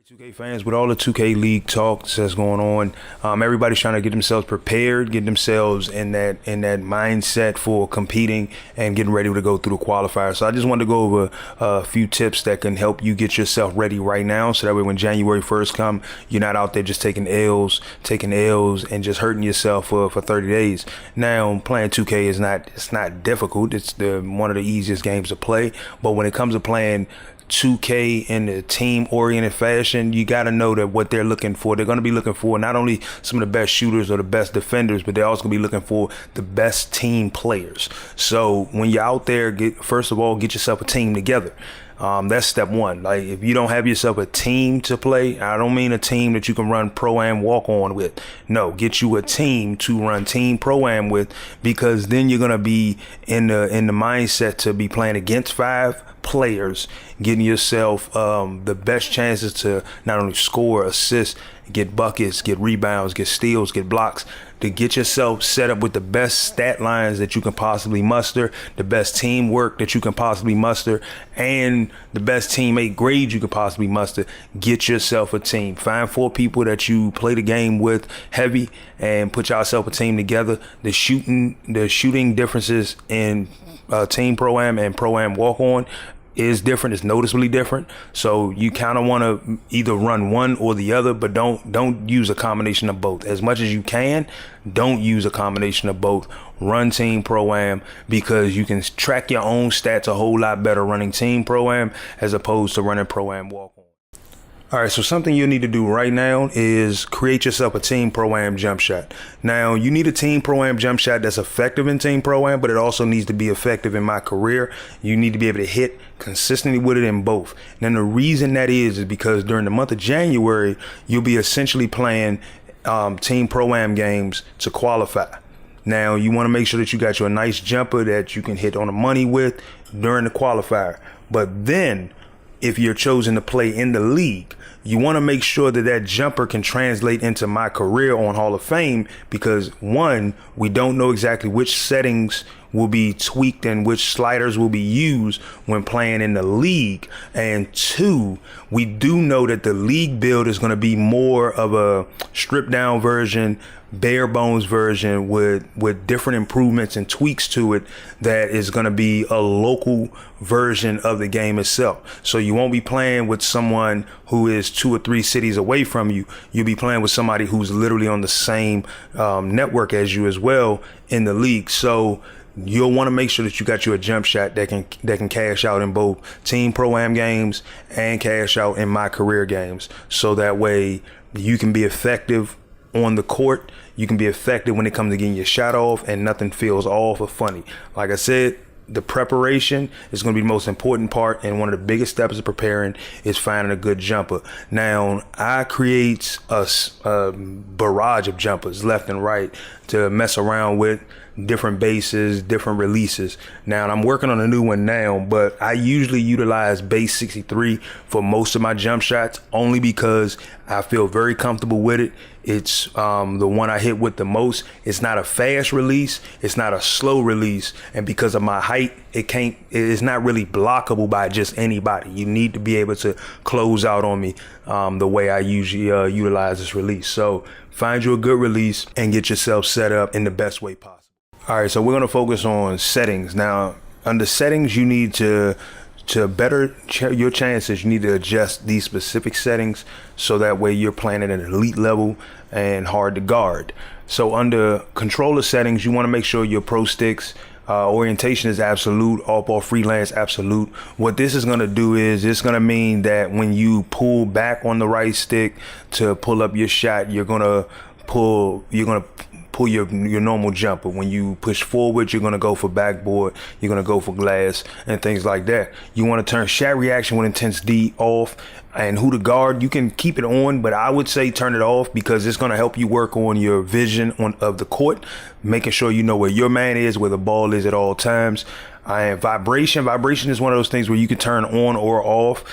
2K fans, with all the 2K League talks that's going on, everybody's trying to get themselves prepared, get themselves in that mindset for competing and getting ready to go through the qualifier. So I just wanted to go over a few tips that can help you get yourself ready right now, so that way when January 1st come, you're not out there just taking L's and just hurting yourself for 30 days. Now, playing 2K it's not difficult. It's one of the easiest games to play. But when it comes to playing 2K in a team-oriented fashion, you got to know that what they're looking for, they're going to be looking for not only some of the best shooters or the best defenders, but they're also going to be looking for the best team players. So when you're out there, first of all, get yourself a team together. That's step one. Like, if you don't have yourself a team to play, I don't mean a team that you can run Pro-Am walk-on with. No, get you a team to run team Pro-Am with, because then you're going to be in the mindset to be playing against 5 players, getting yourself the best chances to not only score, assist, get buckets, get rebounds, get steals, get blocks, to get yourself set up with the best stat lines that you can possibly muster, the best teamwork that you can possibly muster, and the best teammate grade you could possibly muster. Get yourself a team. Find 4 people that you play the game with heavy and put yourself a team together. The shooting differences in team Pro-Am and Pro-Am walk-on is different. It's noticeably different. So you kind of want to either run one or the other, but don't use a combination of both. As much as you can, don't use a combination of both. Run team Pro-Am, because you can track your own stats a whole lot better running team Pro-Am as opposed to running Pro-Am walk-on. All right, so something you need to do right now is create yourself a team Pro-Am jump shot. Now, you need a team Pro-Am jump shot that's effective in team Pro-Am, but it also needs to be effective in my career. You need to be able to hit consistently with it in both. And the reason that is because during the month of January, you'll be essentially playing team Pro-Am games to qualify. Now, you want to make sure that you got you a nice jumper that you can hit on the money with during the qualifier. But then, if you're chosen to play in the league, you want to make sure that that jumper can translate into my career on Hall of Fame, because 1, we don't know exactly which settings will be tweaked and which sliders will be used when playing in the league, and 2, we do know that the league build is going to be more of a stripped down version, bare bones version with different improvements and tweaks to it, that is going to be a local version of the game itself. So you won't be playing with someone who is 2 or 3 cities away from you. You'll be playing with somebody who's literally on the same network as you as well in the league. So you'll want to make sure that you got you a jump shot that can cash out in both team Pro-Am games and cash out in my career games. So that way you can be effective on the court, you can be effective when it comes to getting your shot off, and nothing feels off or funny. Like I said, the preparation is going to be the most important part, and one of the biggest steps of preparing is finding a good jumper. Now, I create a barrage of jumpers left and right to mess around with, different bases, different releases. Now, I'm working on a new one now, but I usually utilize base 63 for most of my jump shots, only because I feel very comfortable with it. It's the one I hit with the most. It's not a fast release, it's not a slow release, and because of my height, it's not really blockable by just anybody. You need to be able to close out on me the way I usually utilize this release. So find you a good release and get yourself set up in the best way possible. All right, so we're going to focus on settings. Now, under settings, you need to better your chances, you need to adjust these specific settings so that way you're playing at an elite level and hard to guard. So under controller settings, you want to make sure your pro sticks orientation is absolute, off-ball freelance absolute. What this is going to do is it's going to mean that when you pull back on the right stick to pull up your shot, you're going to pull your normal jumper. When you push forward, you're going to go for backboard, you're going to go for glass and things like that. You want to turn shot reaction with intense D off, and who to guard, you can keep it on, but I would say turn it off, because it's going to help you work on your vision of the court, making sure you know where your man is, where the ball is at all times. And vibration is one of those things where you can turn on or off.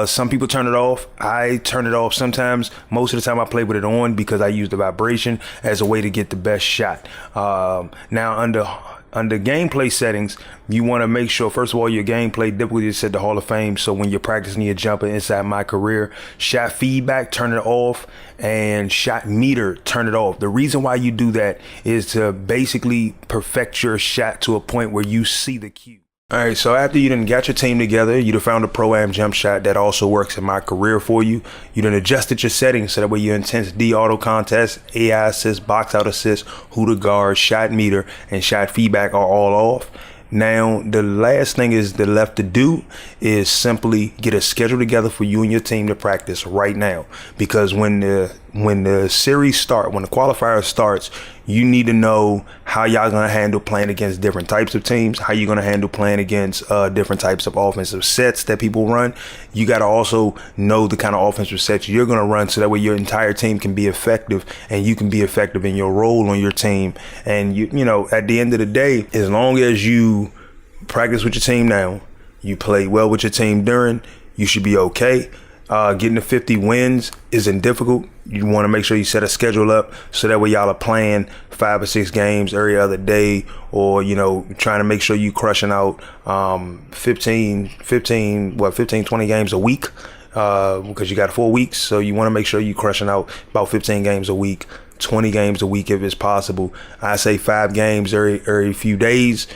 Some people turn it off. I turn it off sometimes. Most of the time I play with it on, because I use the vibration as a way to get the best shot. Now, under Under gameplay settings, you want to make sure, first of all, your gameplay difficulty is set to Hall of Fame. So when you're practicing your jumper inside my career, shot feedback, turn it off, and shot meter, turn it off. The reason why you do that is to basically perfect your shot to a point where you see the cue. All right, so after you done got your team together, you done found a pro-am jump shot that also works in my career for you. You done adjusted your settings so that way your intense D auto contest, AI assist, box out assist, who to guard, shot meter, and shot feedback are all off. Now, the last thing is left to do is simply get a schedule together for you and your team to practice right now. Because when the series start, when the qualifier starts, you need to know how y'all gonna handle playing against different types of teams, how you're gonna handle playing against different types of offensive sets that people run. You gotta also know the kind of offensive sets you're gonna run so that way your entire team can be effective and you can be effective in your role on your team. And you know, at the end of the day, as long as you practice with your team now, you play well with your team during, you should be okay. Getting to 50 wins isn't difficult. You want to make sure you set a schedule up so that way y'all are playing 5 or 6 games every other day, or, you know, trying to make sure you crushing out 15, 20 games a week, because you got 4 weeks. So you want to make sure you crushing out about 15 games a week, 20 games a week if it's possible. I say 5 games every few days,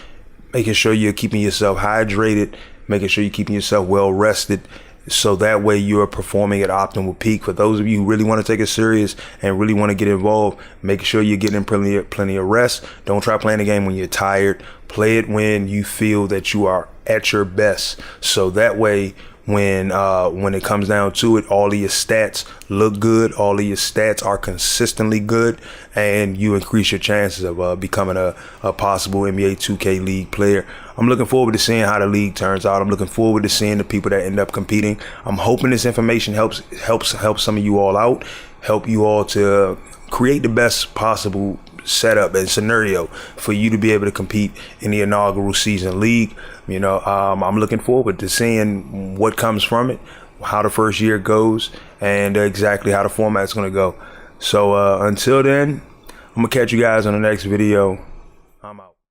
making sure you're keeping yourself hydrated, making sure you're keeping yourself well rested, so that way you're performing at optimal peak. For those of you who really want to take it serious and really want to get involved, make sure you're getting plenty of rest. Don't try playing the game when you're tired. Play it when you feel that you are at your best. So that way, when it comes down to it, all of your stats look good, all of your stats are consistently good, and you increase your chances of becoming a possible NBA 2K League player. I'm looking forward to seeing how the league turns out. I'm looking forward to seeing the people that end up competing. I'm hoping this information helps some of you all out, help you all to create the best possible setup and scenario for you to be able to compete in the inaugural season league. You know, I'm looking forward to seeing what comes from it, how the first year goes, and exactly how the format's going to go. So until then, I'm gonna catch you guys on the next video. I'm out.